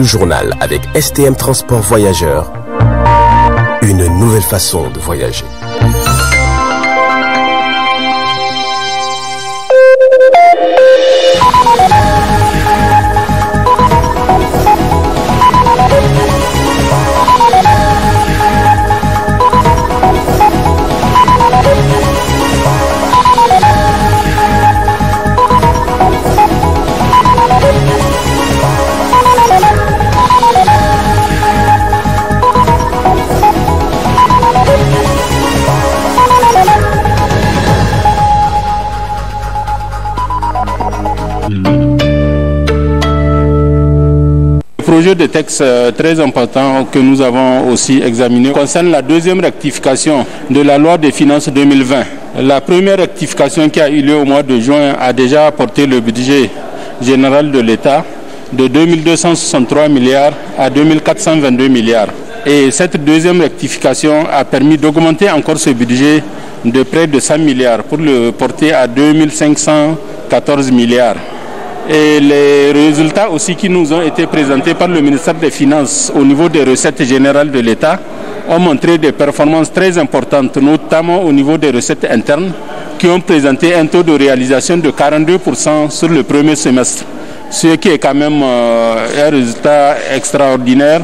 Le journal avec STM Transport Voyageurs, une nouvelle façon de voyager. Le projet de texte très important que nous avons aussi examiné concerne la deuxième rectification de la loi des finances 2020. La première rectification qui a eu lieu au mois de juin a déjà porté le budget général de l'État de 2263 milliards à 2422 milliards. Et cette deuxième rectification a permis d'augmenter encore ce budget de près de 100 milliards pour le porter à 2514 milliards. Et les résultats aussi qui nous ont été présentés par le ministère des Finances au niveau des recettes générales de l'État ont montré des performances très importantes, notamment au niveau des recettes internes, qui ont présenté un taux de réalisation de 42% sur le premier semestre, ce qui est quand même un résultat extraordinaire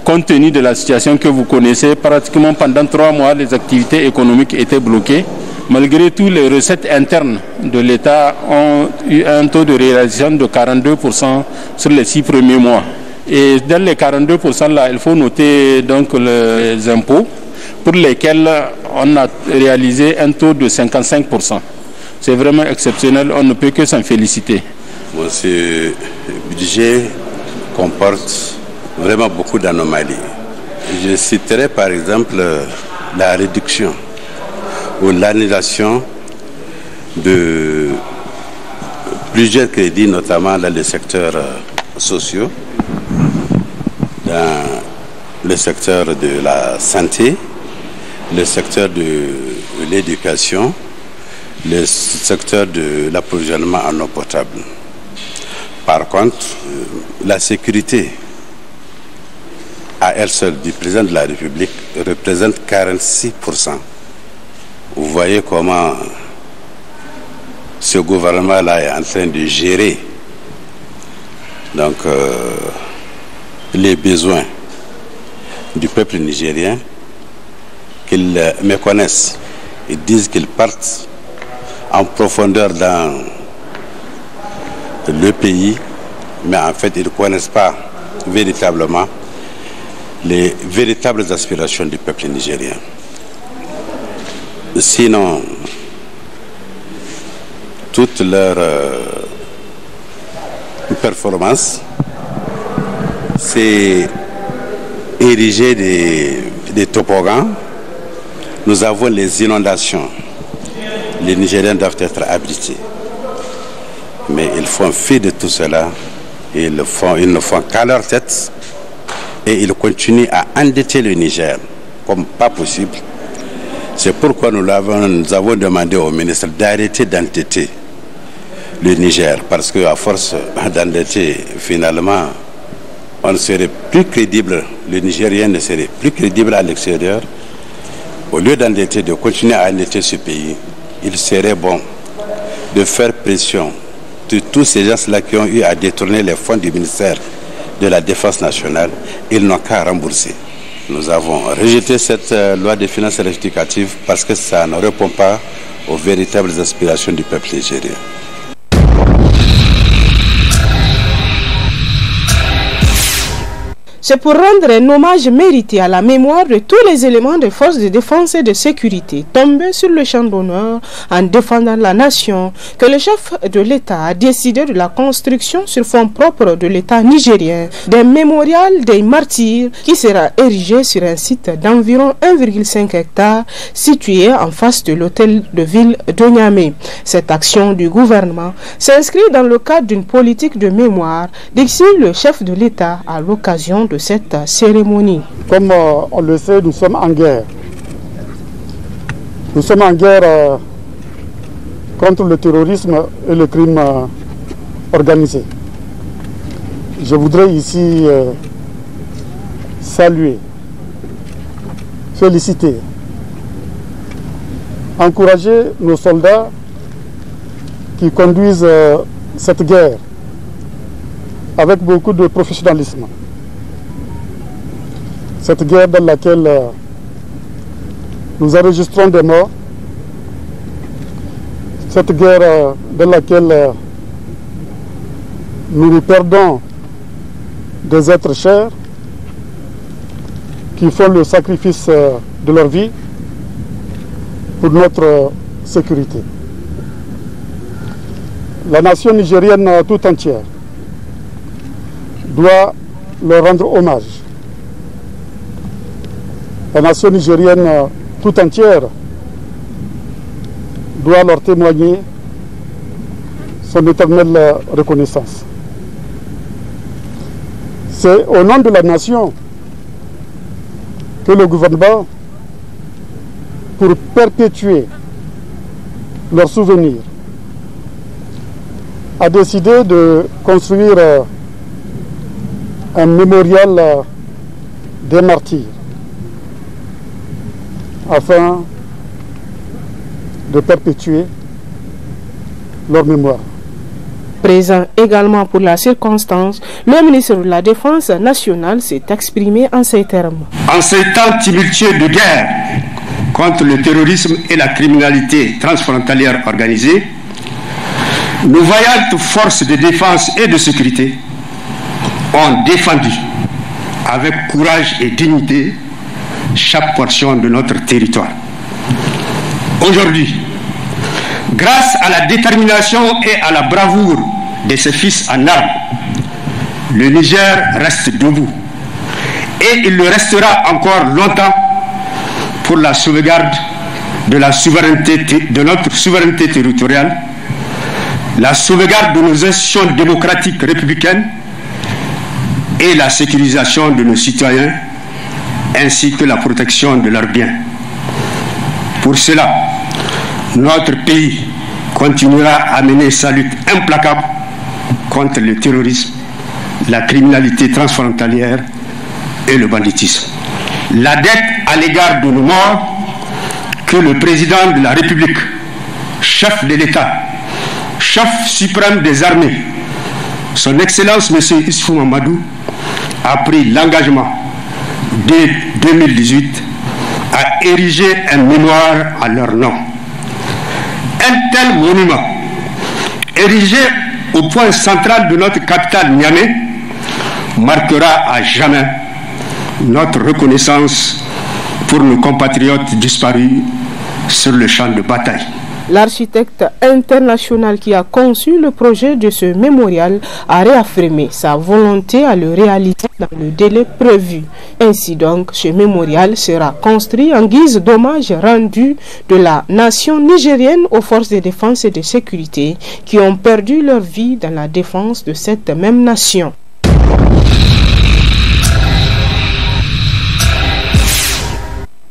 compte tenu de la situation que vous connaissez. Pratiquement pendant 3 mois, les activités économiques étaient bloquées. Malgré tout, les recettes internes de l'État ont eu un taux de réalisation de 42% sur les 6 premiers mois. Et dans les 42% là, il faut noter donc les impôts pour lesquels on a réalisé un taux de 55%. C'est vraiment exceptionnel, on ne peut que s'en féliciter. Bon, ce budget comporte vraiment beaucoup d'anomalies. Je citerai par exemple la réduction ou l'annulation de plusieurs crédits, notamment dans les secteurs sociaux, dans le secteur de la santé, le secteur de l'éducation, le secteur de l'approvisionnement en eau potable. Par contre, la sécurité à elle seule du président de la République représente 46%. Vous voyez comment ce gouvernement-là est en train de gérer donc, les besoins du peuple nigérien, qu'ils méconnaissent. Ils disent qu'ils partent en profondeur dans le pays, mais en fait ils ne connaissent pas véritablement les véritables aspirations du peuple nigérien. Sinon, toute leur performance, c'est ériger des toboggans. Nous avons les inondations. Les Nigériens doivent être abrités. Mais ils font fi de tout cela. Ils ne font qu'à leur tête. Et ils continuent à endetter le Niger comme pas possible. C'est pourquoi nous avons demandé au ministre d'arrêter d'endetter le Niger, parce qu'à force d'endetter, finalement, on ne serait plus crédible, le Nigérien ne serait plus crédible à l'extérieur. Au lieu d'endetter, de continuer à endetter ce pays, il serait bon de faire pression de tous ces gens-là qui ont eu à détourner les fonds du ministère de la Défense nationale. Ils n'ont qu'à rembourser. Nous avons rejeté cette loi de finances rectificative parce que ça ne répond pas aux véritables aspirations du peuple nigérien. C'est pour rendre un hommage mérité à la mémoire de tous les éléments des forces de défense et de sécurité tombés sur le champ d'honneur en défendant la nation que le chef de l'État a décidé de la construction sur fonds propres de l'État nigérien d'un mémorial des martyrs qui sera érigé sur un site d'environ 1,5 hectare situé en face de l'hôtel de ville de Niamey. Cette action du gouvernement s'inscrit dans le cadre d'une politique de mémoire, décrit le chef de l'État à l'occasion de cette cérémonie. Comme on le sait, nous sommes en guerre. Nous sommes en guerre contre le terrorisme et le crime organisé. je voudrais ici saluer, féliciter, encourager nos soldats qui conduisent cette guerre avec beaucoup de professionnalisme. Cette guerre dans laquelle nous enregistrons des morts, cette guerre dans laquelle nous perdons des êtres chers qui font le sacrifice de leur vie pour notre sécurité. La nation nigérienne tout entière doit leur rendre hommage. La nation nigérienne tout entière doit leur témoigner son éternelle reconnaissance. C'est au nom de la nation que le gouvernement, pour perpétuer leurs souvenirs, a décidé de construire un mémorial des martyrs afin de perpétuer leur mémoire. Présent également pour la circonstance, le ministre de la Défense nationale s'est exprimé en ces termes. En ces temps tumultueux de guerre contre le terrorisme et la criminalité transfrontalière organisée, nos vaillantes forces de défense et de sécurité ont défendu avec courage et dignité chaque portion de notre territoire. Aujourd'hui, grâce à la détermination et à la bravoure de ses fils en armes, le Niger reste debout et il le restera encore longtemps pour la sauvegarde de la souveraineté, de notre souveraineté territoriale, la sauvegarde de nos institutions démocratiques républicaines et la sécurisation de nos citoyens ainsi que la protection de leurs biens. Pour cela, notre pays continuera à mener sa lutte implacable contre le terrorisme, la criminalité transfrontalière et le banditisme. La dette à l'égard de nos morts que le président de la République, chef de l'État, chef suprême des armées, son Excellence M. Issoufou Mamadou, a pris l'engagement dès 2018 à ériger un mémoire à leur nom. Un tel monument, érigé au point central de notre capitale Niamey, marquera à jamais notre reconnaissance pour nos compatriotes disparus sur le champ de bataille. L'architecte international qui a conçu le projet de ce mémorial a réaffirmé sa volonté à le réaliser dans le délai prévu. Ainsi donc, ce mémorial sera construit en guise d'hommage rendu de la nation nigérienne aux forces de défense et de sécurité qui ont perdu leur vie dans la défense de cette même nation.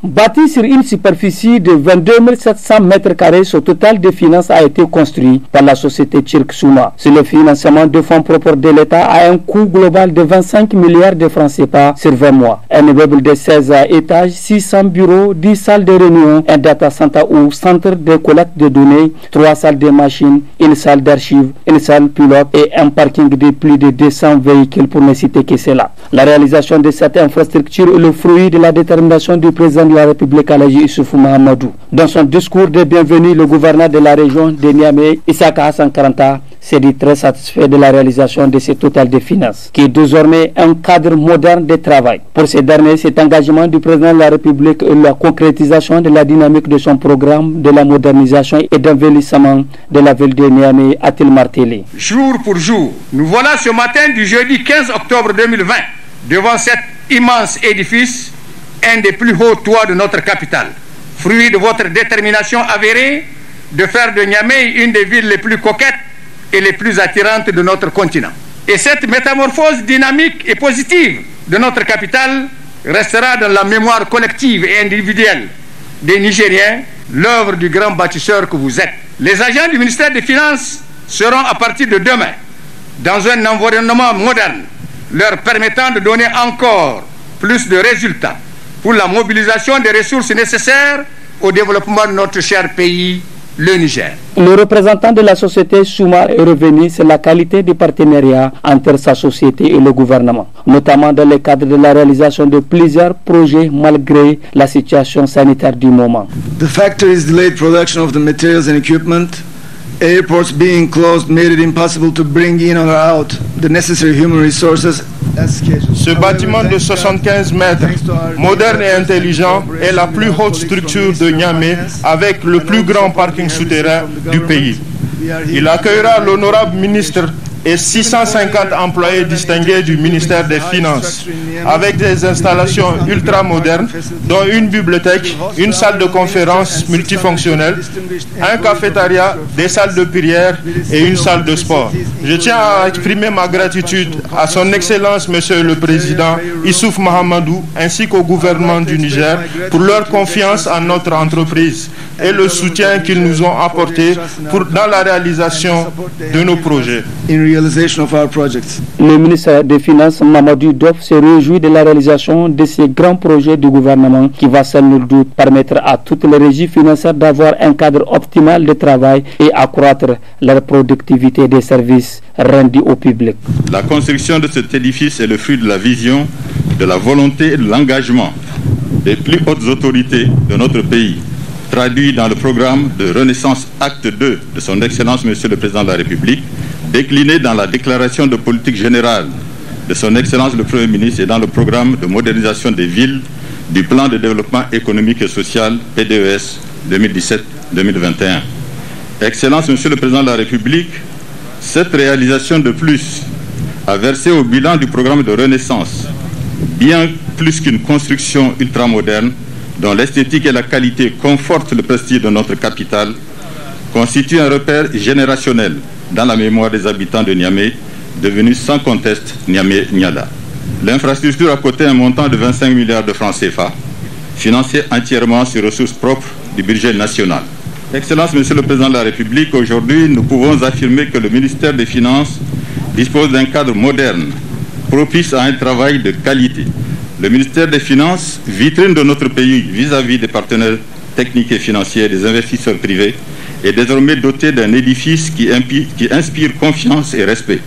Bâti sur une superficie de 22 700 mètres carrés, ce total de finances a été construit par la société turque Souma. C'est le financement de fonds propres de l'État à un coût global de 25 milliards de francs CFA sur 20 mois. Un immeuble de 16 étages, 600 bureaux, 10 salles de réunion, un data center ou centre de collecte de données, 3 salles de machines, une salle d'archives, une salle pilote et un parking de plus de 200 véhicules pour ne citer que cela. La réalisation de cette infrastructure est le fruit de la détermination du président de la République Alaji Issoufou Mahamadou. Dans son discours de bienvenue, le gouverneur de la région de Niamey, Issaka Hassan Karanta, s'est dit très satisfait de la réalisation de ce total de finances, qui est désormais un cadre moderne de travail. Pour ce dernier, cet engagement du président de la République et la concrétisation de la dynamique de son programme de la modernisation et d'envellissement de la ville de Niamey a-t-il martelé. Jour pour jour, nous voilà ce matin du jeudi 15 octobre 2020 devant cet immense édifice, un des plus hauts toits de notre capitale, fruit de votre détermination avérée de faire de Niamey une des villes les plus coquettes et les plus attirantes de notre continent. Et cette métamorphose dynamique et positive de notre capitale restera dans la mémoire collective et individuelle des Nigériens, l'œuvre du grand bâtisseur que vous êtes. Les agents du ministère des Finances seront à partir de demain dans un environnement moderne leur permettant de donner encore plus de résultats pour la mobilisation des ressources nécessaires au développement de notre cher pays, le Niger. Le représentant de la société Souma est revenu sur la qualité du partenariat entre sa société et le gouvernement, notamment dans le cadre de la réalisation de plusieurs projets malgré la situation sanitaire du moment. The factory's delayed production of the materials and equipment, airports being closed made it impossible to bring in or out the necessary human resources as scheduled. Ce bâtiment de 75 mètres, moderne et intelligent, est la plus haute structure de Niamey avec le plus grand parking souterrain du pays. Il accueillera l'honorable ministre et 650 employés distingués du ministère des Finances, avec des installations ultra-modernes, dont une bibliothèque, une salle de conférence multifonctionnelle, un cafétéria, des salles de prière et une salle de sport. Je tiens à exprimer ma gratitude à son Excellence, Monsieur le Président Issouf Mahamadou, ainsi qu'au gouvernement du Niger, pour leur confiance en notre entreprise et le soutien qu'ils nous ont apporté dans la réalisation de nos projets. Le ministre des Finances, Mamadou Dof, se réjouit de la réalisation de ces grands projets du gouvernement qui va sans nul doute permettre à toutes les régies financières d'avoir un cadre optimal de travail et accroître leur productivité des services rendus au public. La construction de cet édifice est le fruit de la vision, de la volonté et de l'engagement des plus hautes autorités de notre pays, traduit dans le programme de Renaissance Acte 2 de son Excellence Monsieur le Président de la République, décliné dans la déclaration de politique générale de son Excellence le Premier ministre et dans le programme de modernisation des villes du plan de développement économique et social PDES 2017-2021. Excellence Monsieur le Président de la République, cette réalisation de plus a versé au bilan du programme de Renaissance bien plus qu'une construction ultramoderne dont l'esthétique et la qualité confortent le prestige de notre capitale, constitue un repère générationnel dans la mémoire des habitants de Niamey, devenu sans conteste Niamey-Niala. L'infrastructure a coûté un montant de 25 milliards de francs CFA, financé entièrement sur ressources propres du budget national. Excellence, Monsieur le Président de la République, aujourd'hui, nous pouvons affirmer que le ministère des Finances dispose d'un cadre moderne, propice à un travail de qualité. Le ministère des Finances, vitrine de notre pays vis-à-vis des partenaires techniques et financiers et des investisseurs privés, est désormais doté d'un édifice qui inspire confiance et respect,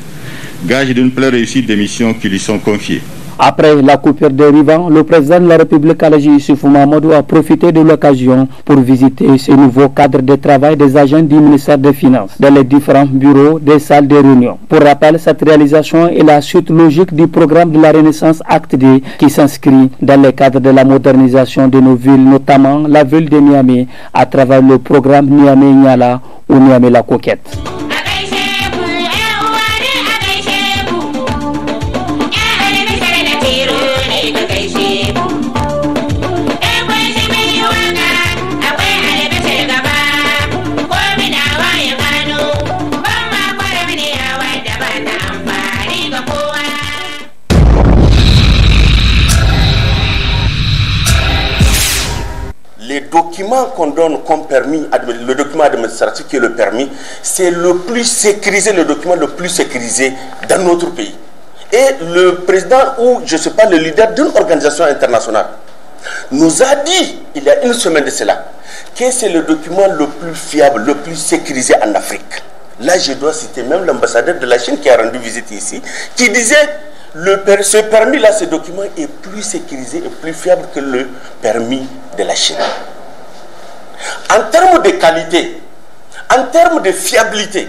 gage d'une pleine réussite des missions qui lui sont confiées. Après la coupure des rivans, le président de la République, Alaji Issoufou Mahamadou, a profité de l'occasion pour visiter ce nouveau cadre de travail des agents du ministère des Finances dans les différents bureaux des salles de réunion. Pour rappel, cette réalisation est la suite logique du programme de la Renaissance Acte 2 qui s'inscrit dans le cadre de la modernisation de nos villes, notamment la ville de Niamey, à travers le programme Niamey-Niala ou Niamey-la-Coquette. Les documents qu'on donne comme permis, le document administratif qui est le permis, c'est le plus sécurisé, le document le plus sécurisé dans notre pays. Et le président ou, je ne sais pas, le leader d'une organisation internationale nous a dit, il y a une semaine de cela, que c'est le document le plus fiable, le plus sécurisé en Afrique. Là, je dois citer même l'ambassadeur de la Chine qui a rendu visite ici, qui disait, ce permis-là, ce document est plus sécurisé et plus fiable que le permis de la Chine. En termes de qualité, en termes de fiabilité,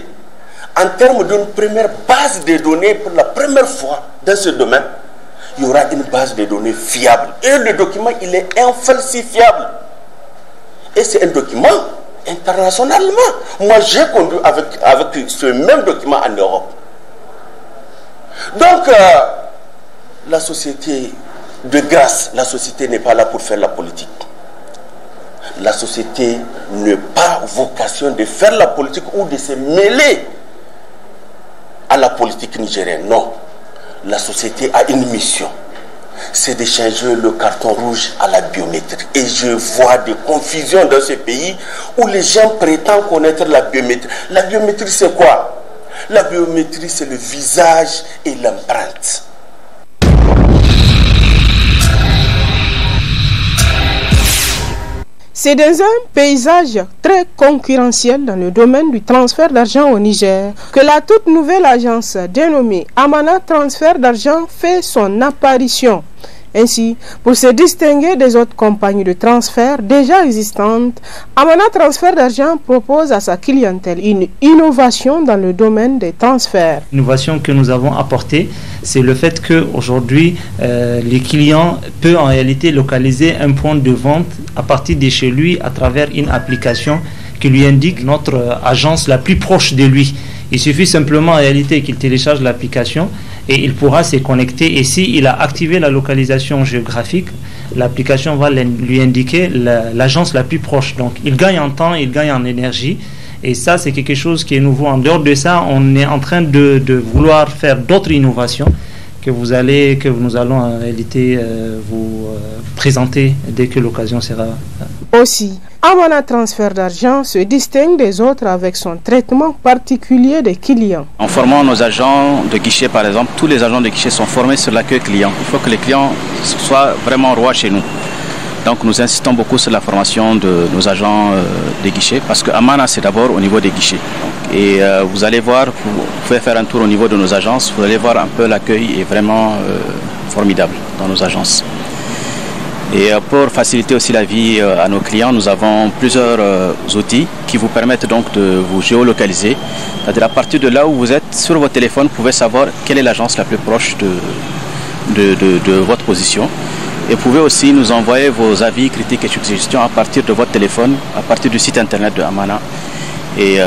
en termes d'une première base de données pour la première fois dans ce domaine, il y aura une base de données fiable. Et le document, il est infalsifiable. Et c'est un document internationalement. Moi, j'ai conduit avec ce même document en Europe. Donc, la société, de grâce, la société n'est pas là pour faire la politique. La société n'a pas vocation de faire la politique ou de se mêler à la politique nigérienne. Non. La société a une mission. C'est de changer le carton rouge à la biométrie. Et je vois des confusions dans ce pays où les gens prétendent connaître la biométrie. La biométrie, c'est quoi? La biométrie, c'est le visage et l'empreinte. C'est dans un paysage très concurrentiel dans le domaine du transfert d'argent au Niger que la toute nouvelle agence dénommée Amana Transfert d'argent fait son apparition. Ainsi, pour se distinguer des autres compagnies de transfert déjà existantes, Amana Transfert d'argent propose à sa clientèle une innovation dans le domaine des transferts. L'innovation que nous avons apportée, c'est le fait qu'aujourd'hui, les clients peuvent en réalité localiser un point de vente à partir de chez lui à travers une application qui lui indique notre agence la plus proche de lui. Il suffit simplement en réalité qu'il télécharge l'application et il pourra se connecter. Et s'il a activé la localisation géographique, l'application va lui indiquer l'agence la plus proche. Donc il gagne en temps, il gagne en énergie. Et ça, c'est quelque chose qui est nouveau. En dehors de ça, on est en train de vouloir faire d'autres innovations que nous allons en réalité vous présenter dès que l'occasion sera. Aussi, Amana Transfert d'argent se distingue des autres avec son traitement particulier des clients. En formant nos agents de guichet, par exemple, tous les agents de guichet sont formés sur l'accueil client. Il faut que les clients soient vraiment rois chez nous. Donc nous insistons beaucoup sur la formation de nos agents de guichet parce que Amana, c'est d'abord au niveau des guichets. Et vous allez voir, vous pouvez faire un tour au niveau de nos agences, vous allez voir un peu l'accueil est vraiment formidable dans nos agences. Et pour faciliter aussi la vie à nos clients, nous avons plusieurs outils qui vous permettent donc de vous géolocaliser. C'est-à-dire à partir de là où vous êtes sur votre téléphone, vous pouvez savoir quelle est l'agence la plus proche de votre position. Et vous pouvez aussi nous envoyer vos avis, critiques et suggestions à partir de votre téléphone, à partir du site internet de Amana. Et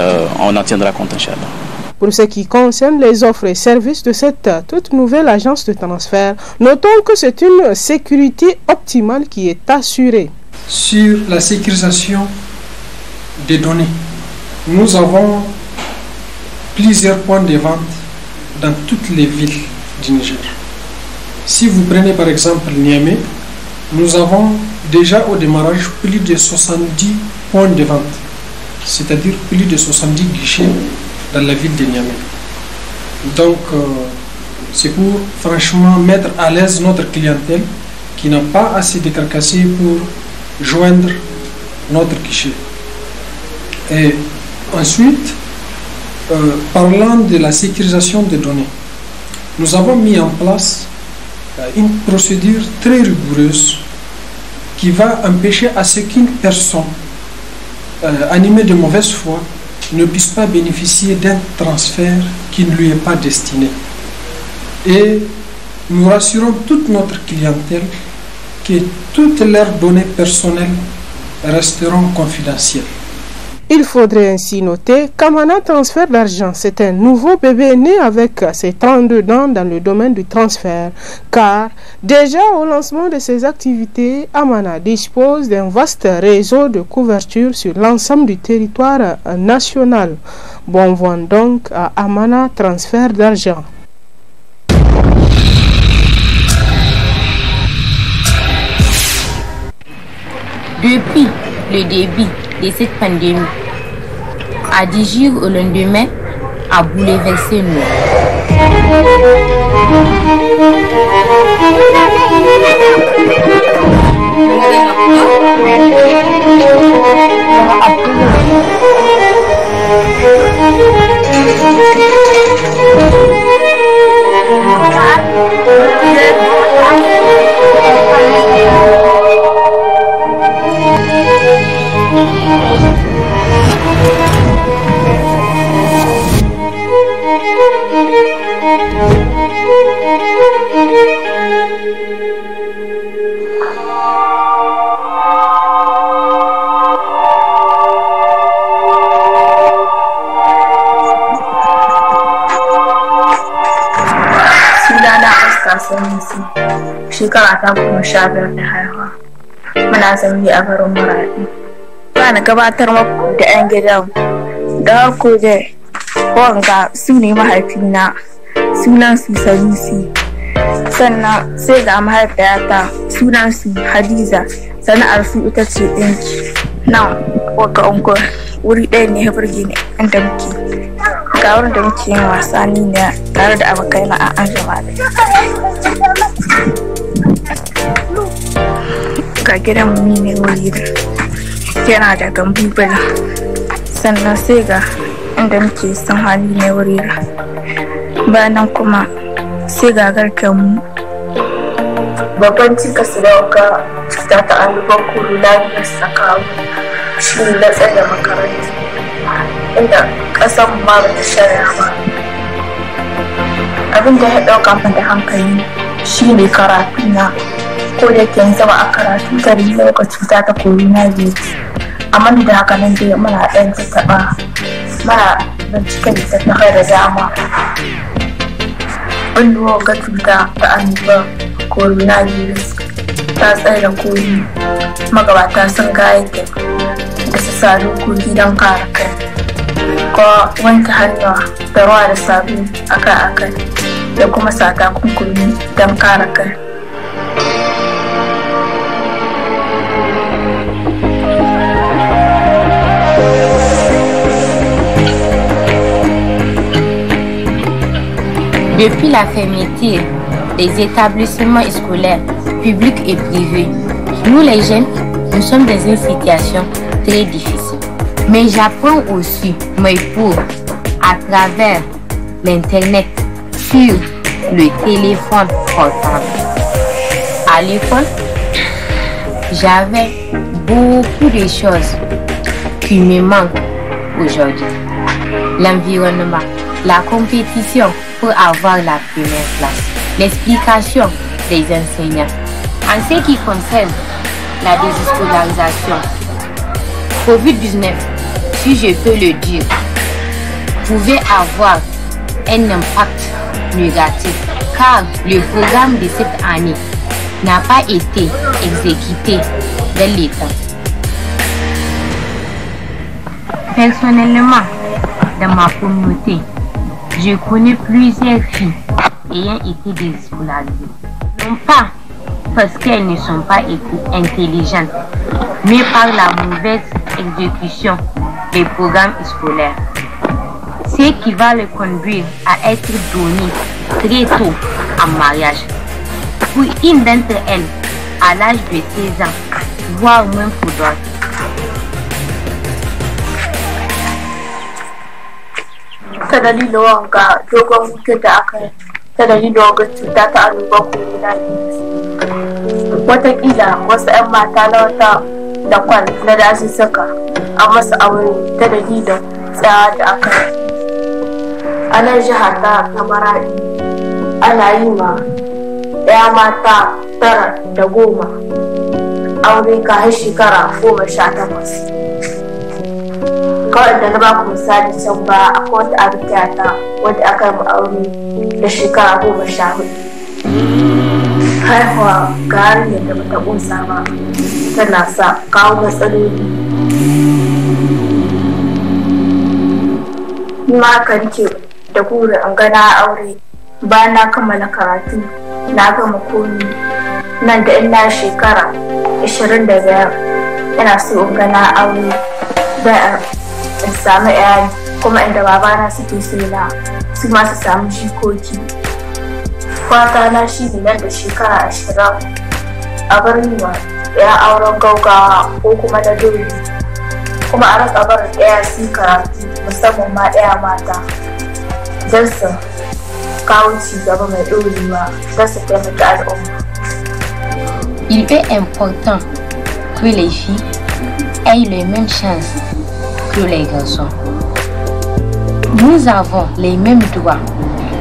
on en tiendra compte, Inch'Allah. Pour ce qui concerne les offres et services de cette toute nouvelle agence de transfert, notons que c'est une sécurité optimale qui est assurée. Sur la sécurisation des données, nous avons plusieurs points de vente dans toutes les villes du Niger. Si vous prenez par exemple Niamey, nous avons déjà au démarrage plus de 70 points de vente, c'est-à-dire plus de 70 guichets dans la ville de Niamey. Donc, c'est pour franchement mettre à l'aise notre clientèle qui n'a pas assez de carcassés pour joindre notre guichet. Et ensuite, parlant de la sécurisation des données, nous avons mis en place une procédure très rigoureuse qui va empêcher à ce qu'une personne animée de mauvaise foi ne puisse pas bénéficier d'un transfert qui ne lui est pas destiné. Et nous rassurons toute notre clientèle que toutes leurs données personnelles resteront confidentielles. Il faudrait ainsi noter qu'Amana Transfert d'argent, c'est un nouveau bébé né avec ses 32 dents dans le domaine du transfert, car déjà au lancement de ses activités, Amana dispose d'un vaste réseau de couverture sur l'ensemble du territoire national. Bon vent donc à Amana Transfert d'argent. Depuis le début de cette pandémie, à 10 jours au lendemain, a bouleversé nous. Shekara ta 15 da haihuwa. Muna zaune a garin Maradi. Bana gabatar muku da 'yan gidan da ku da wanga su ne mahaifina, sunan su Sanusi. Sannan sai ga mahaifiyata, sunan su Hadiza, sana'ar su ita ce ɗinki. Nan waka unguwar wuri ɗaya ne ya burge ni inda muke. Ga wurin da muke yin wasa ni ne tare da abokai na an jama'a. Ga gidan mu ne wuri da yana da gambubula sannan sai ga inda muke son hali ne wurira bayan kuma sai ga garkenmu babban cikas da waka cuta ta annoban coronavirus ta kawo shi ne na tsaye makarantu inda ƙasar ma ba ta shirya ba. Abin da ya ɗauka min da hankali shi ne karatu na ko da ke zama a karatu ta da cuta ta coronavirus amma da haka nan dai muna ɗan tattaɓa muna bincike littattafai da dama. Ɓulluwar ga cuta ta annoban coronavirus ta tsaye da koyi magabata sun gayata da su sa dokoki don kare kai ko wanke hannuwa da ruwa da sabulu akai-akai da kuma sa takunkumi don kare kai. Depuis la fermeture des établissements scolaires publics et privés, nous les jeunes, nous sommes dans une situation très difficile. Mais j'apprends aussi mes cours à travers l'internet, sur le téléphone portable. À l'école, j'avais beaucoup de choses qui me manquent aujourd'hui. L'environnement, la compétition pour avoir la première place, l'explication des enseignants. En ce qui concerne la déscolarisation, Covid-19, si je peux le dire, pouvait avoir un impact négatif car le programme de cette année n'a pas été exécuté dans les temps. Personnellement, dans ma communauté, je connais plusieurs filles ayant été déscolarisées. Non pas parce qu'elles ne sont pas intelligentes, mais par la mauvaise exécution des programmes scolaires. Ce qui va les conduire à être données très tôt en mariage. Pour une d'entre elles, à l'âge de 16 ans, voire même pour d'autres. Ta dalilin wanga dogon hutu da aka yi ta dalilin wanga cuta ta annoban coronavirus. Wataƙila wasu 'yan mata na wata da kwan na dazuzzuka a masa aure ta dalilin tsayawa da aka yi. A nan jihar ta Maradi ana yi ma 'ya mata 9 da 10 aure kafin shekara 18. Kawai da na baku misali can ba akwai wata abokiyata wadda aka yi aure da shekara 14. Haihuwa ga hanyar da bata ƙunsa ba tana sa kawo matsaloli. Ma ka rike da burin an gana aure ba na kammala karatu na gama komi nan da ina shekara 25 ina so in gana aure don in samu iyali kuma inda babana suke sela su ma su samu jikoki. Fata na shi ne nan da shekara 20 a bar wa ya auren gaugawa ko kuma na dole kuma a raka barin ɗaya su karatu musamman ma ɗaya mata don su kawo ci gaba mai ɗorewa don su taimaka al'umma. Il est important que les filles aient les mêmes chances que les garçons. Nous avons les mêmes droits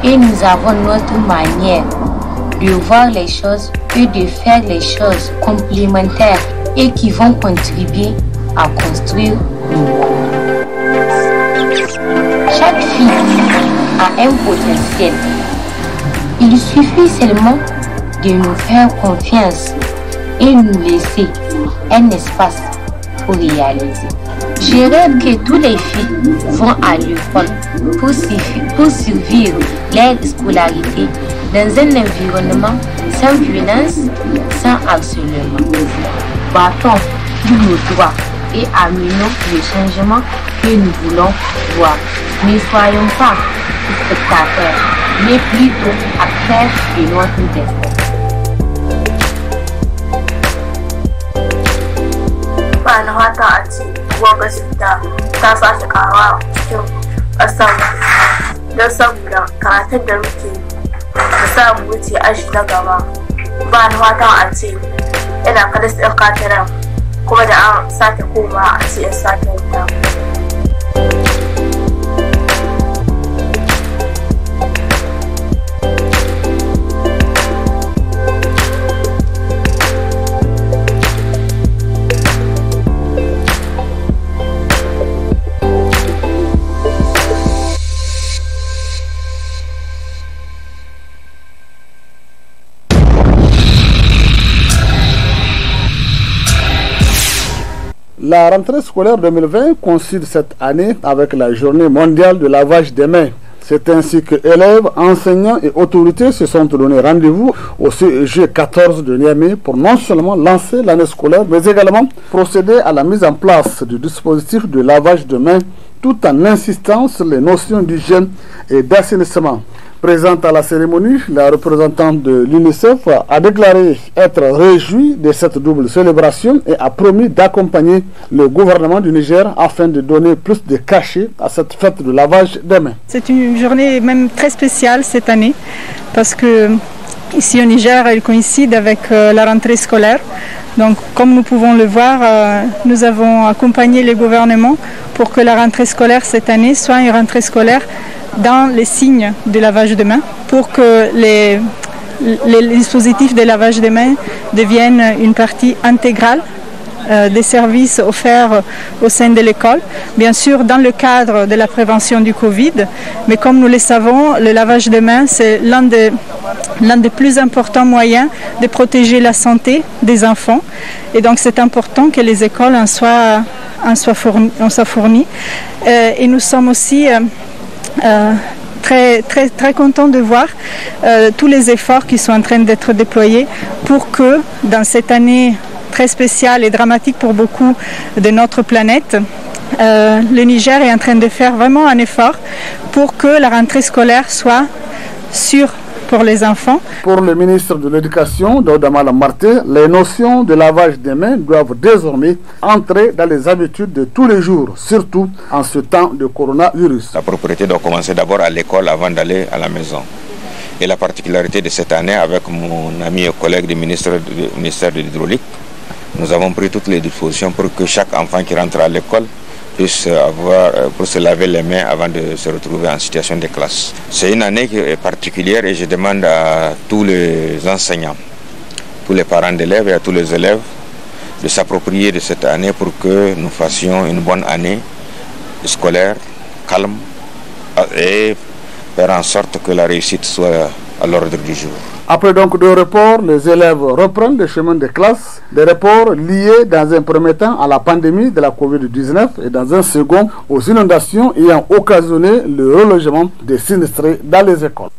et nous avons notre manière de voir les choses et de faire les choses complémentaires et qui vont contribuer à construire le monde. Chaque fille a un potentiel. Il suffit seulement de nous faire confiance et nous laisser un espace pour réaliser. Je rêve que toutes les filles vont à l'école pour survivre leur scolarité dans un environnement sans violence, sans harcèlement. Battons pour nos droits et amenons le changement que nous voulons voir. Ne soyons pas spectateurs, mais plutôt acteurs de notre destin. Ba na fata a ce lokacin da ta sake karuwa cikin ƙasar don saboda karatun da muke da samu wuce aji na gaba ba ni fatan a ce yana kada su ɗauka ta nan kuma da an sake koma a ce in sake yin La rentrée scolaire 2020 coïncide cette année avec la journée mondiale de lavage des mains. C'est ainsi que élèves, enseignants et autorités se sont donné rendez-vous au CEG 14 de Niamey pour non seulement lancer l'année scolaire, mais également procéder à la mise en place du dispositif de lavage de mains tout en insistant sur les notions d'hygiène et d'assainissement. Présente à la cérémonie, la représentante de l'UNICEF a déclaré être réjouie de cette double célébration et a promis d'accompagner le gouvernement du Niger afin de donner plus de cachet à cette fête de lavage des mains. C'est une journée même très spéciale cette année parce que ici au Niger, elle coïncide avec la rentrée scolaire. Donc comme nous pouvons le voir, nous avons accompagné les gouvernements pour que la rentrée scolaire cette année soit une rentrée scolaire dans les signes de lavage de mains pour que les dispositifs de lavage de mains deviennent une partie intégrale des services offerts au sein de l'école, bien sûr dans le cadre de la prévention du Covid, mais comme nous le savons, le lavage de mains c'est l'un des plus importants moyens de protéger la santé des enfants et donc c'est important que les écoles en soient fournies et nous sommes aussi très content de voir tous les efforts qui sont en train d'être déployés pour que dans cette année très spéciale et dramatique pour beaucoup de notre planète, le Niger est en train de faire vraiment un effort pour que la rentrée scolaire soit sûre pour les enfants. Pour le ministre de l'Éducation, Daouda Malam Marté, les notions de lavage des mains doivent désormais entrer dans les habitudes de tous les jours, surtout en ce temps de coronavirus. La propriété doit commencer d'abord à l'école avant d'aller à la maison. Et la particularité de cette année, avec mon ami et collègue du ministère de l'Hydraulique, nous avons pris toutes les dispositions pour que chaque enfant qui rentre à l'école puisse pour se laver les mains avant de se retrouver en situation de classe. C'est une année qui est particulière et je demande à tous les enseignants, tous les parents d'élèves et à tous les élèves de s'approprier de cette année pour que nous fassions une bonne année scolaire, calme et faire en sorte que la réussite soit à l'ordre du jour. Après donc 2 reports, les élèves reprennent le chemin de classe. Des reports liés dans un premier temps à la pandémie de la Covid-19 et dans un second aux inondations ayant occasionné le relogement des sinistrés dans les écoles.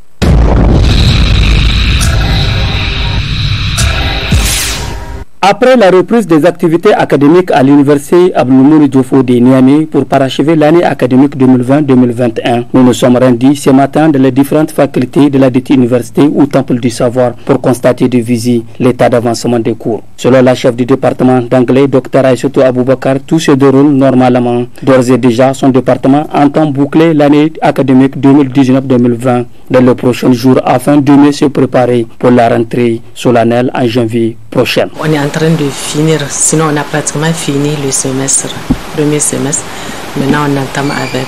Après la reprise des activités académiques à l'université Abdoumouni Diofo de Niamey pour parachever l'année académique 2020-2021, nous nous sommes rendus ce matin dans les différentes facultés de la dite université ou temple du savoir pour constater de visu l'état d'avancement des cours. Selon la chef du département d'anglais, Dr Aïssatou Aboubakar, tout se déroule normalement. D'ores et déjà, son département entend boucler l'année académique 2019-2020 dans les prochains jours afin de mieux se préparer pour la rentrée solennelle en janvier prochain. On est en train de finir, sinon on a pratiquement fini le semestre, premier semestre. Maintenant on entame avec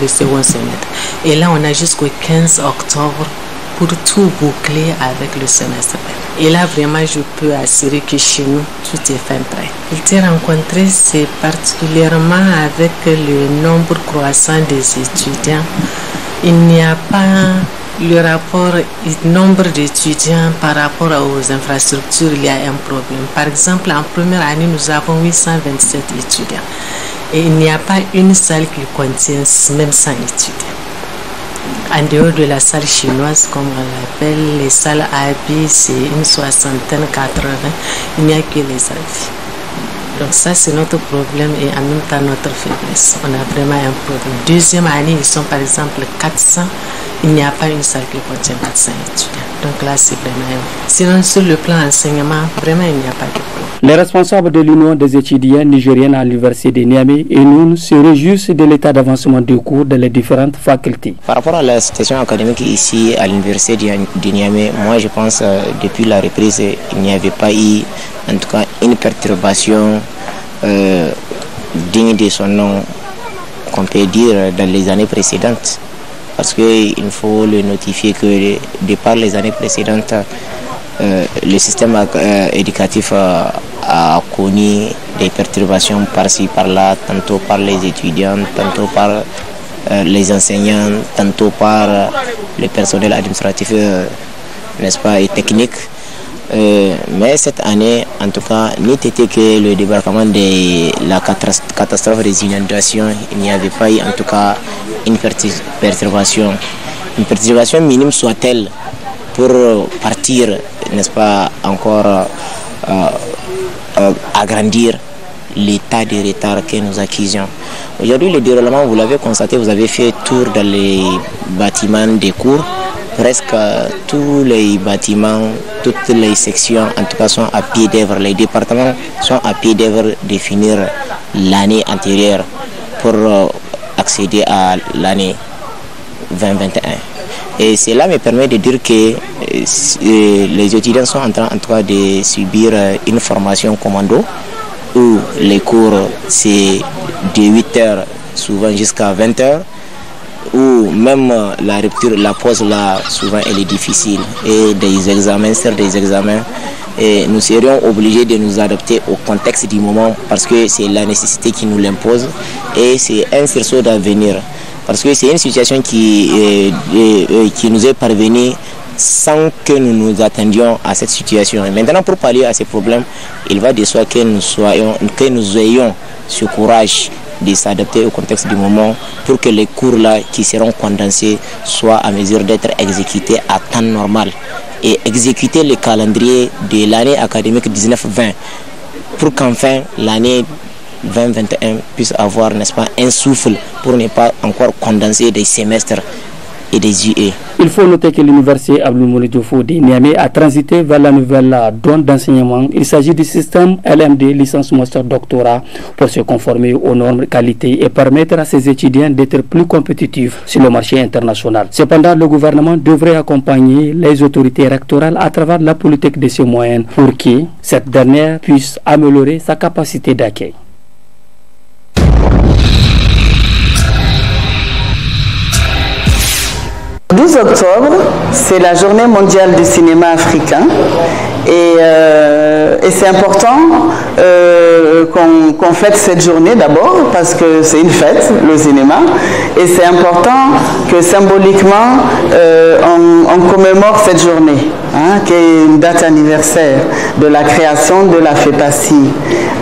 le second semestre. Et là on a jusqu'au 15 octobre pour tout boucler avec le semestre. Et là vraiment je peux assurer que chez nous tout est fin prêt. J'ai rencontré c'est particulièrement avec le nombre croissant des étudiants. Il n'y a pas le rapport nombre d'étudiants par rapport aux infrastructures, il y a un problème. Par exemple, en première année, nous avons 827 étudiants. Et il n'y a pas une salle qui contient même 100 étudiants. En dehors de la salle chinoise, comme on l'appelle, les salles AB, c'est une soixantaine, 80. Il n'y a que les avis. Donc ça, c'est notre problème et en même temps notre faiblesse. On a vraiment un problème. Deuxième année, ils sont par exemple 400. il n'y a pas une salle qui contient 400 étudiants. Donc là, c'est vraiment... Sinon, sur le plan enseignement, vraiment, il n'y a pas de problème. Les responsables de l'Union des étudiants nigériennes à l'Université de Niamey et nous se réjouissent de l'état d'avancement des cours dans les différentes facultés. Par rapport à la situation académique ici à l'Université de Niamey, moi je pense depuis la reprise, il n'y avait pas eu en tout cas une perturbation digne de son nom, qu'on peut dire dans les années précédentes. Parce qu'il faut le notifier que de par les années précédentes, le système éducatif a connu des perturbations par-ci, par-là, tantôt par les étudiants, tantôt par les enseignants, tantôt par le personnel administratif, n'est-ce pas, et technique. Mais cette année, en tout cas, n'ait été que le débarquement de la catastrophe des inondations, il n'y avait pas eu en tout cas une perturbation minime soit-elle pour partir, n'est-ce pas, encore agrandir l'état de retard que nous acquisions. Aujourd'hui, le déroulement, vous l'avez constaté, vous avez fait tour dans les bâtiments des cours. Presque tous les bâtiments, toutes les sections, en tout cas, sont à pied d'œuvre. Les départements sont à pied d'œuvre de finir l'année antérieure pour accéder à l'année 2021. Et cela me permet de dire que les étudiants sont en train, en tout cas, de subir une formation commando où les cours, c'est de 8h souvent jusqu'à 20h. Ou même la rupture, la pause là, souvent elle est difficile. Et des examens, sur des examens, et nous serions obligés de nous adapter au contexte du moment parce que c'est la nécessité qui nous l'impose et c'est un sursaut d'avenir. Parce que c'est une situation qui nous est parvenue sans que nous nous attendions à cette situation. Et maintenant, pour pallier à ces problèmes, il va de soi que nous ayons ce courage de s'adapter au contexte du moment pour que les cours-là qui seront condensés soient à mesure d'être exécutés à temps normal et exécuter le calendrier de l'année académique 19-20 pour qu'enfin l'année 2021 puisse avoir, n'est-ce pas, un souffle pour ne pas encore condenser des semestres et des UE. Il faut noter que l'université Abdoumouni Diofo de Niamey a transité vers la nouvelle donne d'enseignement. Il s'agit du système LMD, licence master doctorat, pour se conformer aux normes de qualité et permettre à ses étudiants d'être plus compétitifs sur le marché international. Cependant, le gouvernement devrait accompagner les autorités rectorales à travers la politique de ces moyens pour que cette dernière puisse améliorer sa capacité d'accueil. Le 12 octobre, c'est la journée mondiale du cinéma africain et c'est important qu'on fête cette journée d'abord parce que c'est une fête, le cinéma, et c'est important que symboliquement on commémore cette journée, qui est une date anniversaire de la création de la FEPACI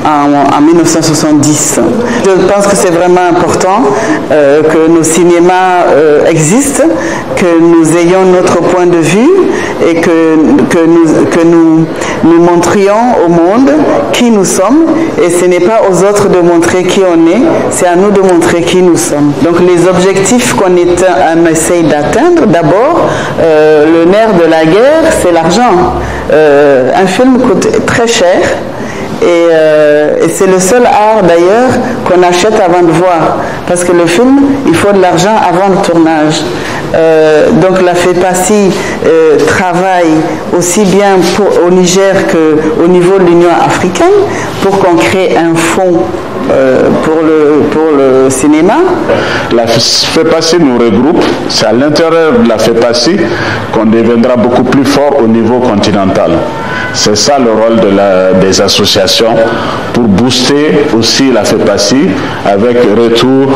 en 1970. Je pense que c'est vraiment important que nos cinémas existent, que nous ayons notre point de vue et que nous montrions au monde qui nous sommes, et ce n'est pas aux autres de montrer qui on est, c'est à nous de montrer qui nous sommes. Donc les objectifs qu'on essaye d'atteindre, d'abord, le nerf de la guerre, c'est l'argent. Un film coûte très cher. Et c'est le seul art d'ailleurs qu'on achète avant de voir, parce que le film, il faut de l'argent avant le tournage. Donc la FEPACI travaille aussi bien au Niger qu'au niveau de l'Union africaine pour qu'on crée un fonds pour le cinéma. La FEPACI nous regroupe, c'est à l'intérieur de la FEPACI qu'on deviendra beaucoup plus fort au niveau continental. C'est ça le rôle des associations pour booster aussi la FEPACI avec retour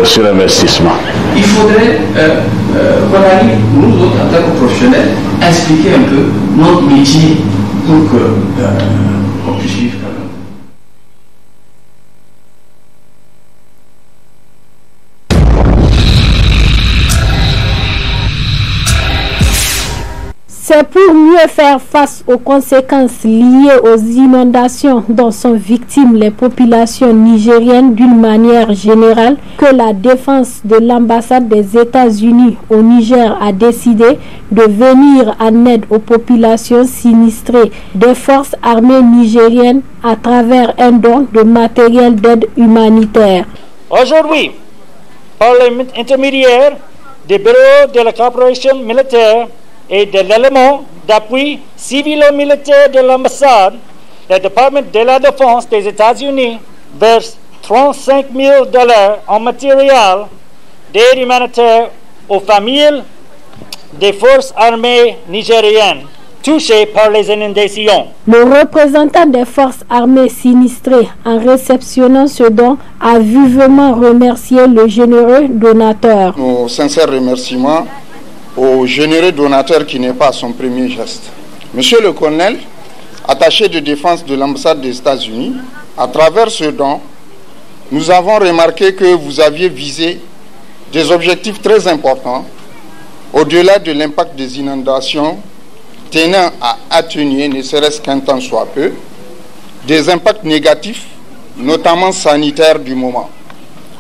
sur investissement. Il faudrait qu'on arrive, nous autres, en tant que professionnels, à expliquer un peu notre métier pour qu'on puisse vivre quand même. C'est pour mieux veut faire face aux conséquences liées aux inondations dont sont victimes les populations nigériennes d'une manière générale, que la défense de l'ambassade des États-Unis au Niger a décidé de venir en aide aux populations sinistrées des forces armées nigériennes à travers un don de matériel d'aide humanitaire. Aujourd'hui, par l'intermédiaire des bureaux de la coopération militaire et de l'élément d'appui civilo-militaire de l'ambassade, le département de la défense des États-Unis verse $35 000 en matériel d'aide humanitaire aux familles des forces armées nigériennes touchées par les inondations. Le représentant des forces armées sinistrées, en réceptionnant ce don, a vivement remercié le généreux donateur. Nos sincères remerciements au généreux donateur qui n'est pas son premier geste. Monsieur le colonel, attaché de défense de l'ambassade des États-Unis, à travers ce don, nous avons remarqué que vous aviez visé des objectifs très importants au-delà de l'impact des inondations tenant à atténuer, ne serait-ce qu'un temps soit peu, des impacts négatifs, notamment sanitaires du moment.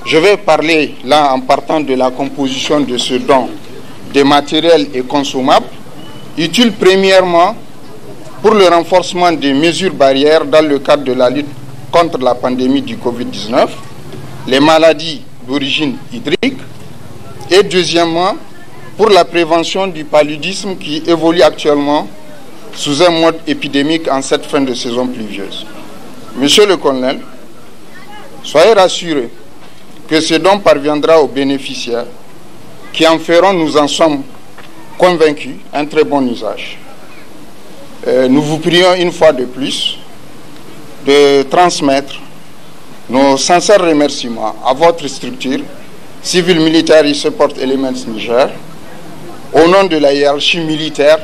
Je vais parler là en partant de la composition de ce don des matériels et consommables, utiles premièrement pour le renforcement des mesures barrières dans le cadre de la lutte contre la pandémie du Covid-19, les maladies d'origine hydrique, et deuxièmement pour la prévention du paludisme qui évolue actuellement sous un mode épidémique en cette fin de saison pluvieuse. Monsieur le colonel, soyez rassurés que ce don parviendra aux bénéficiaires qui en feront, nous en sommes convaincus, un très bon usage. Nous vous prions une fois de plus de transmettre nos sincères remerciements à votre structure Civil Military Support Elements Niger, au nom de la hiérarchie militaire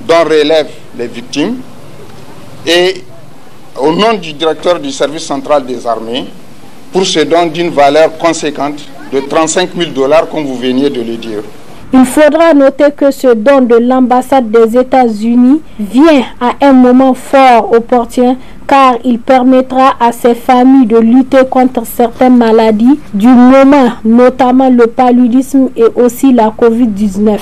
dont relèvent les victimes et au nom du directeur du service central des armées pour ce don d'une valeur conséquente de $35 000 comme vous veniez de le dire. Il faudra noter que ce don de l'ambassade des États-Unis vient à un moment fort opportun car il permettra à ces familles de lutter contre certaines maladies du moment, notamment le paludisme et aussi la Covid-19.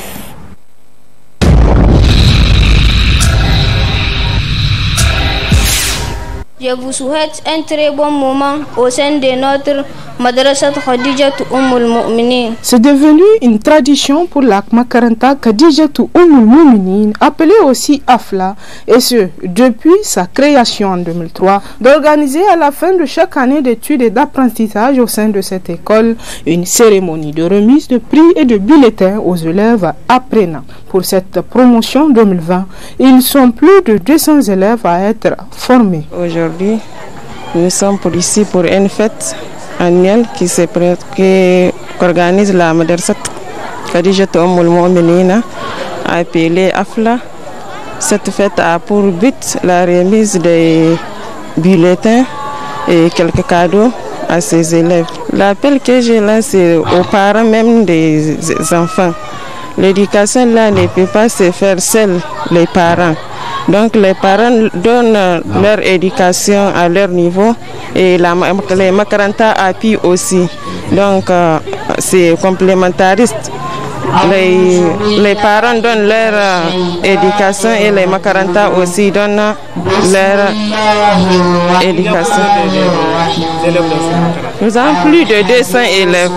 Je vous souhaite un très bon moment au sein de notre Madrasat Khadijatou Oumoul Mouminin. C'est devenu une tradition pour la Makaranta Khadijatou Oumoul Mouminin, appelée aussi AFLA, et ce, depuis sa création en 2003, d'organiser à la fin de chaque année d'études et d'apprentissage au sein de cette école une cérémonie de remise de prix et de bulletins aux élèves apprenants. Pour cette promotion 2020, ils sont plus de 200 élèves à être formés. Aujourd'hui, nous sommes ici pour une fête annuelle qu'organise la Madrasat Khadijatou Oumoul Mouminin, appelée AFLA. Cette fête a pour but la remise des bulletins et quelques cadeaux à ses élèves. L'appel que j'ai lancé aux parents même des enfants. L'éducation là ne peut pas se faire seule, les parents. Donc les parents donnent leur éducation à leur niveau et les Makaranta appuient aussi. Donc c'est complémentariste. Les parents donnent leur éducation et les Makaranta aussi donnent leur éducation. Nous avons plus de 200 élèves.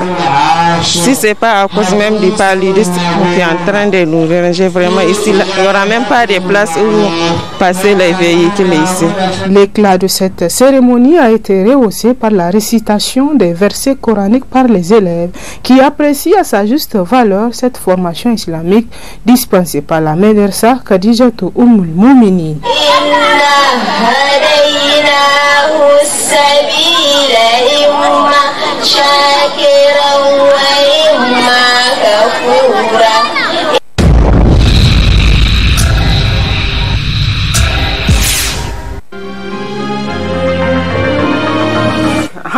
Si ce n'est pas à cause même du paludisme qui est en train de nous déranger vraiment ici, il n'y aura même pas de place où passer les véhicules ici. L'éclat de cette cérémonie a été rehaussé par la récitation des versets coraniques par les élèves qui apprécient à sa juste valeur cette formation islamique dispensée par la Madrasa Khadijatou Oumoul Mouminin.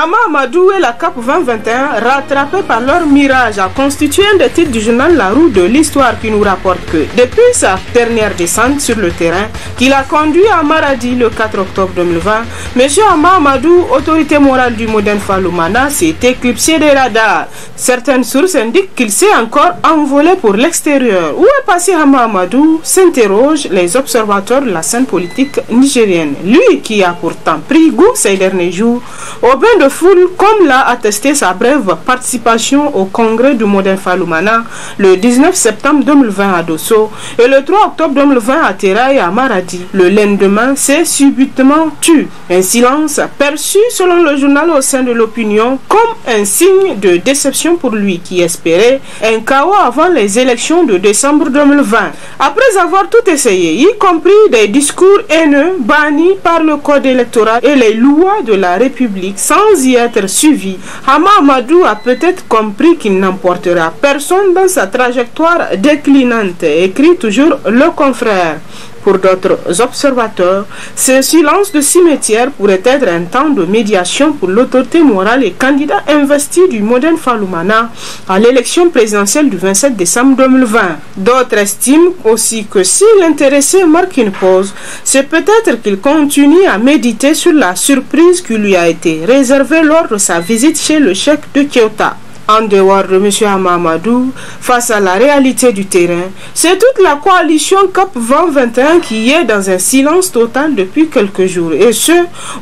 Hama Amadou et la CAP 2021, rattrapés par leur mirage, a constitué un des titres du journal La Roue de l'Histoire qui nous rapporte que, depuis sa dernière descente sur le terrain, qu'il a conduit à Maradi le 4 octobre 2020, M. Hama Amadou, autorité morale du Modern Faloumana, s'est éclipsé des radars. Certaines sources indiquent qu'il s'est encore envolé pour l'extérieur. Où est passé Hama Amadou, s'interrogent les observateurs de la scène politique nigérienne. Lui qui a pourtant pris goût ces derniers jours au bain de foule, comme l'a attesté sa brève participation au congrès du Modern Faloumana le 19 septembre 2020 à Dosso et le 3 octobre 2020 à Terra et à Maradi. Le lendemain, s'est subitement tu. Un silence perçu selon le journal au sein de l'opinion comme un signe de déception pour lui qui espérait un chaos avant les élections de décembre 2020. Après avoir tout essayé, y compris des discours haineux bannis par le code électoral et les lois de la République sans y être suivi, Hama Amadou a peut-être compris qu'il n'emportera personne dans sa trajectoire déclinante, écrit toujours le confrère. Pour d'autres observateurs, ce silence de cimetière pourrait être un temps de médiation pour l'autorité morale et candidat investi du Modern Faloumana à l'élection présidentielle du 27 décembre 2020. D'autres estiment aussi que si l'intéressé marque une pause, c'est peut-être qu'il continue à méditer sur la surprise qui lui a été réservée lors de sa visite chez le cheikh de Kyoto. En dehors de M. Hama Amadou, face à la réalité du terrain, c'est toute la coalition CAP 2021 qui est dans un silence total depuis quelques jours. Et ce,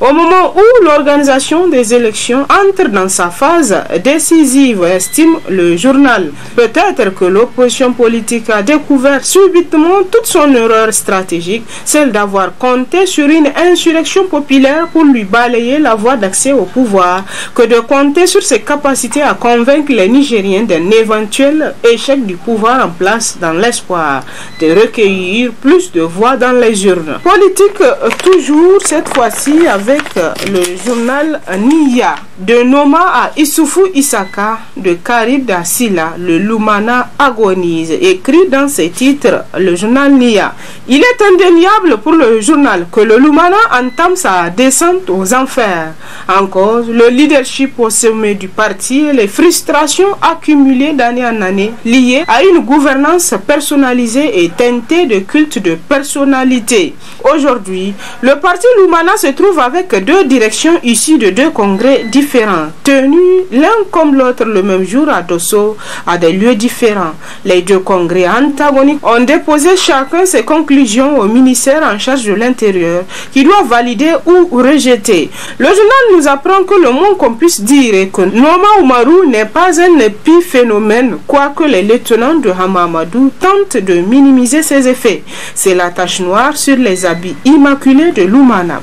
au moment où l'organisation des élections entre dans sa phase décisive, estime le journal. Peut-être que l'opposition politique a découvert subitement toute son erreur stratégique, celle d'avoir compté sur une insurrection populaire pour lui balayer la voie d'accès au pouvoir, que de compter sur ses capacités à convaincre les Nigériens d'un éventuel échec du pouvoir en place dans l'espoir de recueillir plus de voix dans les urnes. Politique toujours, cette fois-ci avec le journal Niya. De Noma à Issoufou Isaka, de Karib à Sila, le Lumana agonise, écrit dans ses titres le journal Niya. Il est indéniable pour le journal que le Lumana entame sa descente aux enfers. En cause, le leadership au sommet du parti et les frustrations accumulées d'année en année liées à une gouvernance personnalisée et teintée de culte de personnalité. Aujourd'hui, le parti Lumana se trouve avec deux directions issues de deux congrès différents, tenus l'un comme l'autre le même jour à Dosso, à des lieux différents. Les deux congrès antagoniques ont déposé chacun ses conclusions au ministère en charge de l'Intérieur, qui doit valider ou rejeter. Le journal nous apprend que le moins qu'on puisse dire est que Noma Oumarou n'est pas un épiphénomène, quoique les lieutenants de Hama Amadou tentent de minimiser ses effets. C'est la tache noire sur les habits immaculés de Lumana,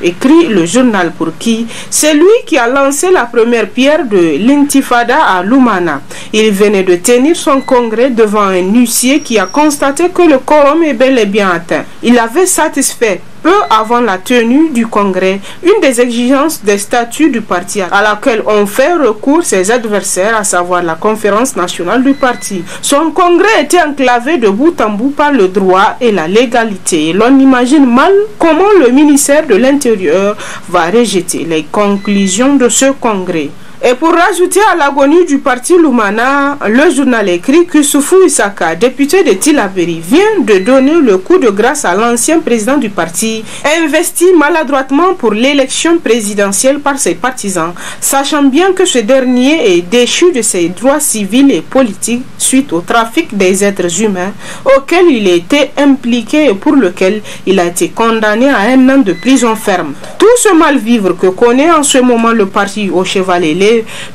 écrit le journal, pour qui c'est lui qui a lancé la première pierre de l'intifada à Lumana. Il venait de tenir son congrès devant un huissier qui a constaté que le quorum est bel et bien atteint. Il avait satisfait peu avant la tenue du congrès une des exigences des statuts du parti à laquelle ont fait recours ses adversaires, à savoir la conférence nationale du parti. Son congrès était enclavé de bout en bout par le droit et la légalité. L'on imagine mal comment le ministère de l'Intérieur va rejeter les conclusions de ce congrès. Et pour rajouter à l'agonie du parti Lumana, le journal écrit que Issoufou Isaka, député de Tillabéri, vient de donner le coup de grâce à l'ancien président du parti, investi maladroitement pour l'élection présidentielle par ses partisans, sachant bien que ce dernier est déchu de ses droits civils et politiques suite au trafic des êtres humains auquel il était impliqué et pour lequel il a été condamné à 1 an de prison ferme. Tout ce mal-vivre que connaît en ce moment le parti au cheval ailé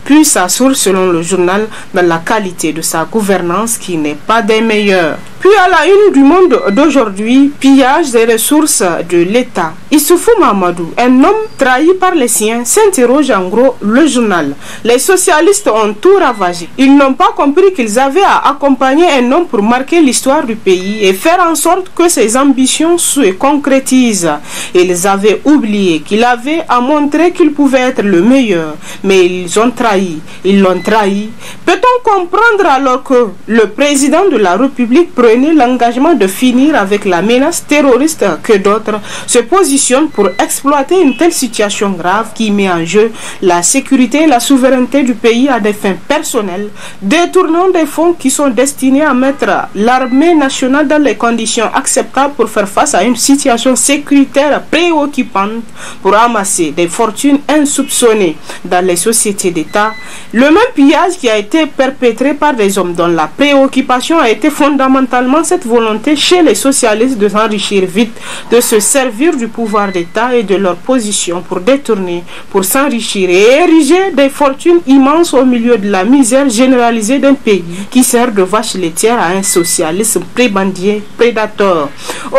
puis sa source, selon le journal, dans la qualité de sa gouvernance qui n'est pas des meilleures. Puis à la une du Monde d'aujourd'hui, pillage des ressources de l'État. Issoufou Mahamadou, un homme trahi par les siens, s'interroge en gros le journal. Les socialistes ont tout ravagé. Ils n'ont pas compris qu'ils avaient à accompagner un homme pour marquer l'histoire du pays et faire en sorte que ses ambitions se concrétisent. Ils avaient oublié qu'il avait à montrer qu'il pouvait être le meilleur, mais ils ont trahi. Ils l'ont trahi. Peut-on comprendre alors que le président de la République prenait l'engagement de finir avec la menace terroriste que d'autres se positionnent pour exploiter une telle situation grave qui met en jeu la sécurité et la souveraineté du pays à des fins personnelles, détournant des fonds qui sont destinés à mettre l'armée nationale dans les conditions acceptables pour faire face à une situation sécuritaire préoccupante, pour amasser des fortunes insoupçonnées dans les sociétés d'État. Le même pillage qui a été perpétré par des hommes dont la préoccupation a été fondamentalement cette volonté chez les socialistes de s'enrichir vite, de se servir du pouvoir d'État et de leur position pour détourner, pour s'enrichir et ériger des fortunes immenses au milieu de la misère généralisée d'un pays qui sert de vache laitière à un socialisme prébandier, prédateur.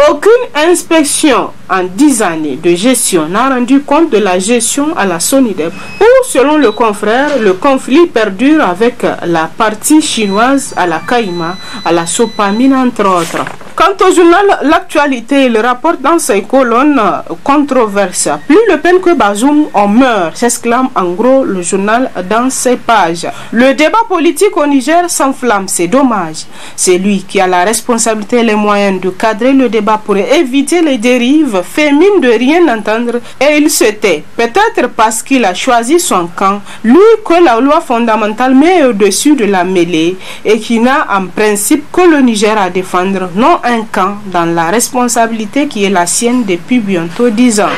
Aucune inspection en 10 années de gestion n'a rendu compte de la gestion à la SONIDEP, où, selon le confrère, le conflit perdure avec la partie chinoise à la Caïma, à la Sopamine, entre autres. Quant au journal L'Actualité, il rapporte dans ses colonnes controverses. Plus Le Pen que Bazoum, on meurt, s'exclame en gros le journal dans ses pages. Le débat politique au Niger s'enflamme, c'est dommage. C'est lui qui a la responsabilité et les moyens de cadrer le débat pour éviter les dérives, fait mine de rien entendre et il se tait. Peut-être parce qu'il a choisi son camp, lui que la loi fondamentale met au-dessus de la mêlée et qui n'a en principe que le Niger à défendre, non un camp dans la responsabilité qui est la sienne depuis bientôt 10 ans.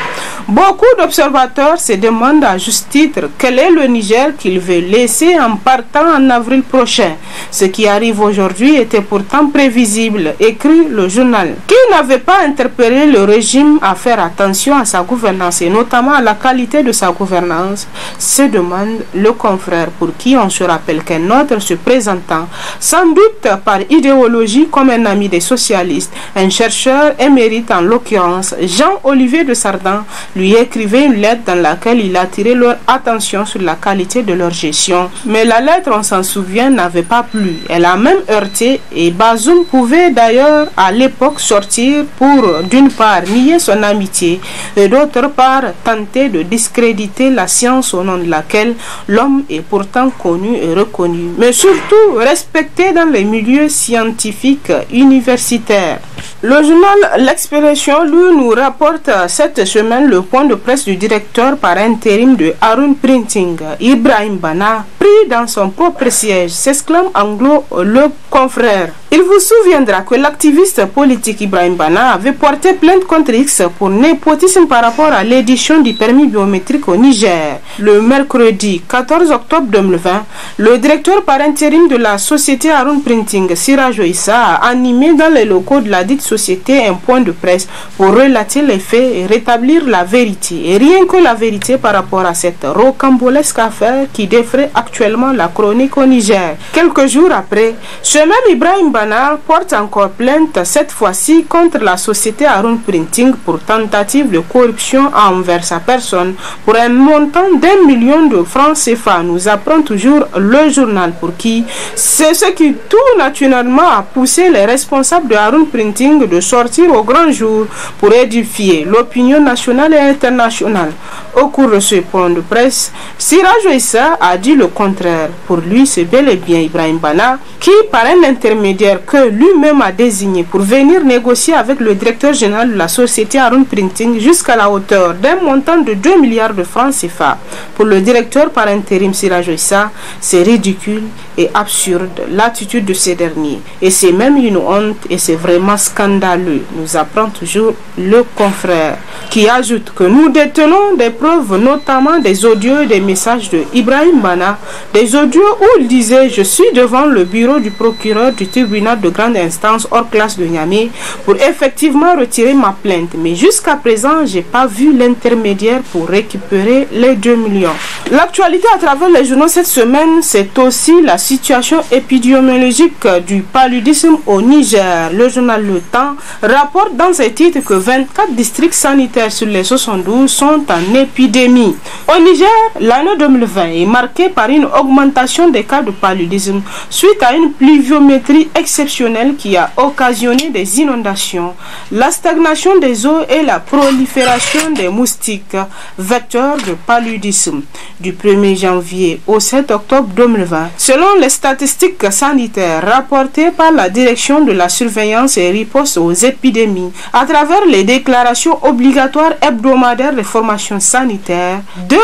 Beaucoup d'observateurs se demandent à juste titre quel est le Niger qu'ils veulent laisser en partant en avril prochain. Ce qui arrive aujourd'hui était pourtant prévisible, écrit le journal. Qui n'avait pas interpellé le régime à faire attention à sa gouvernance et notamment à la qualité de sa gouvernance, se demande le confrère, pour qui on se rappelle qu'un autre se présentant, sans doute par idéologie comme un ami des socialistes, un chercheur émérite en l'occurrence, Jean-Olivier de Sardan, lui écrivait une lettre dans laquelle il attirait leur attention sur la qualité de leur gestion. Mais la lettre, on s'en souvient, n'avait pas plu. Elle a même heurté et Bazoum pouvait d'ailleurs à l'époque sortir pour d'une part nier son amitié et d'autre part tenter de discréditer la science au nom de laquelle l'homme est pourtant connu et reconnu, mais surtout respecté dans les milieux scientifiques universitaires. Le journal L'Expression, lui, nous rapporte cette semaine le point de presse du directeur par intérim de Harun Printing, Ibrahim Bana, pris dans son propre siège, s'exclame anglo le confrère. Il vous souviendra que l'activiste politique Ibrahim Bana avait porté plainte contre X pour népotisme par rapport à l'édition du permis biométrique au Niger. Le mercredi 14 octobre 2020, le directeur par intérim de la société Harun Printing, Siraj Issa, a animé dans les locaux de la dite société un point de presse pour relater les faits et rétablir la vérité. Et rien que la vérité par rapport à cette rocambolesque affaire qui défraie actuellement la chronique au Niger. Quelques jours après, ce même Ibrahim Bana porte encore plainte, cette fois-ci contre la société Harun Printing pour tentative de corruption envers sa personne pour un montant d'1 million de francs CFA, nous apprend toujours le journal, pour qui c'est ce qui tout naturellement a poussé les responsables de Harun Printing de sortir au grand jour pour édifier l'opinion nationale et internationale. Au cours de ce point de presse, Siraj Issa a dit le contraire. Pour lui, c'est bel et bien Ibrahim Bana qui, par un intermédiaire que lui-même a désigné pour venir négocier avec le directeur général de la société Harun Printing jusqu'à la hauteur d'un montant de 2 milliards de francs CFA. Pour le directeur par intérim Siraj Issa, c'est ridicule et absurde l'attitude de ces derniers. Et c'est même une honte et c'est vraiment scandaleux, nous apprend toujours le confrère, qui ajoute que nous détenons des preuves, notamment des audios et des messages de Ibrahim Bana, des audios où il disait: je suis devant le bureau du procureur du tribunal de grande instance hors classe de Niamey pour effectivement retirer ma plainte, mais jusqu'à présent j'ai pas vu l'intermédiaire pour récupérer les 2 millions. L'actualité à travers les journaux cette semaine, c'est aussi la situation épidémiologique du paludisme au Niger. Le journal Le Temps rapporte dans ses titres que 24 districts sanitaires sur les 72 sont en épidémie. Au Niger, l'année 2020 est marquée par une augmentation des cas de paludisme suite à une pluviométrie exceptionnelle qui a occasionné des inondations, la stagnation des eaux et la prolifération des moustiques, vecteurs de paludisme. Du 1er janvier au 7 octobre 2020, selon les statistiques sanitaires rapportées par la Direction de la surveillance et riposte aux épidémies, à travers les déclarations obligatoires hebdomadaires de formation sanitaire, 2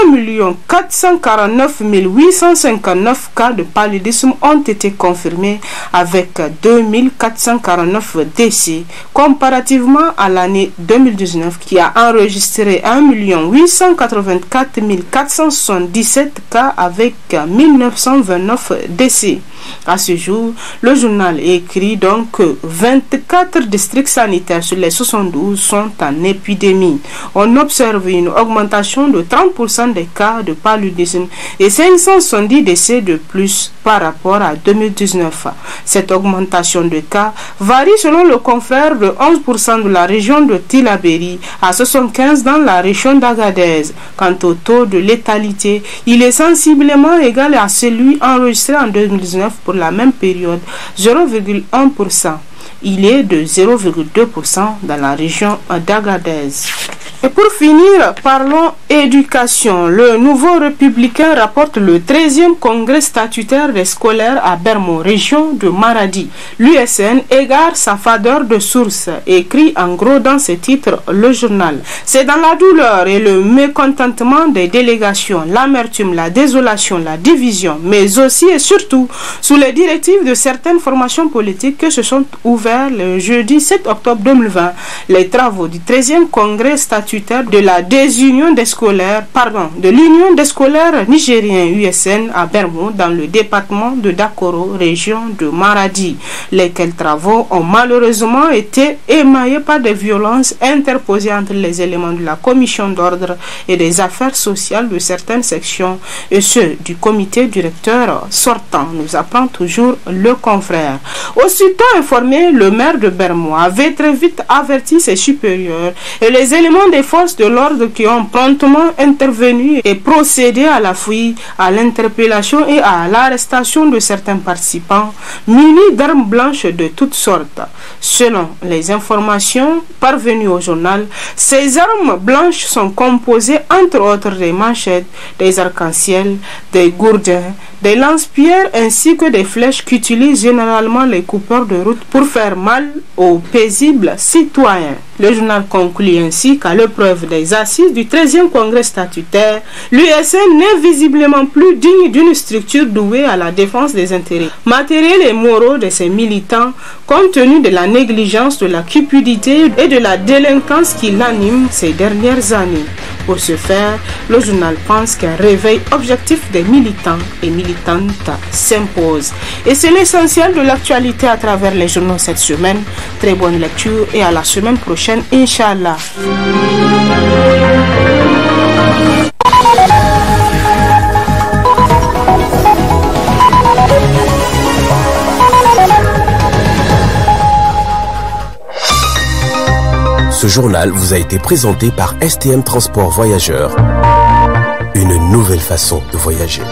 449 859 cas de paludisme ont été confirmés avec 2449 décès, comparativement à l'année 2019 qui a enregistré 1 884 477 cas avec 1929 décès. À ce jour, le journal écrit donc que 24 districts sanitaires sur les 72 sont en épidémie. On observe une augmentation de 30% des cas de paludisme et 570 décès de plus par rapport à 2019. Cette augmentation de cas varie selon le confrère de 11% de la région de Tillabéri à 75% dans la région d'Agadez. Quant au taux de létalité, il est sensiblement égal à celui enregistré en 2019 pour la même période, 0,1%. Il est de 0,2% dans la région d'Agadez. Et pour finir, parlons éducation. Le Nouveau Républicain rapporte le 13e congrès statutaire des scolaires à Bermo, région de Maradi. L'USN égare sa fadeur de source, écrit en gros dans ses titres le journal. C'est dans la douleur et le mécontentement des délégations, l'amertume, la désolation, la division, mais aussi et surtout sous les directives de certaines formations politiques que se sont ouverts le jeudi 7 octobre 2020 les travaux du 13e congrès statutaire de la désunion des scolaires, de l'Union des scolaires nigériens USN à Bermo dans le département de Dakoro, région de Maradi. Lesquels travaux ont malheureusement été émaillés par des violences interposées entre les éléments de la commission d'ordre et des affaires sociales de certaines sections et ceux du comité directeur sortant, nous apprend toujours le confrère. Aussitôt informé, le maire de Bermo avait très vite averti ses supérieurs et les éléments des forces de l'ordre qui ont promptement intervenu et procédé à la fouille, à l'interpellation et à l'arrestation de certains participants munis d'armes blanches de toutes sortes. Selon les informations parvenues au journal, ces armes blanches sont composées entre autres des manchettes, des arcs-en-ciel, des gourdins, des lance-pierres ainsi que des flèches qu'utilisent généralement les coupeurs de route pour faire mal aux paisibles citoyens. Le journal conclut ainsi qu'à l'épreuve des assises du 13e congrès statutaire, l'USN n'est visiblement plus digne d'une structure douée à la défense des intérêts matériels et moraux de ses militants, compte tenu de la négligence, de la cupidité et de la délinquance qui l'anime ces dernières années. Pour ce faire, le journal pense qu'un réveil objectif des militants et militantes s'impose. Et c'est l'essentiel de l'actualité à travers les journaux cette semaine. Très bonne lecture et à la semaine prochaine, Inch'Allah. Ce journal vous a été présenté par STM Transport Voyageurs. Une nouvelle façon de voyager.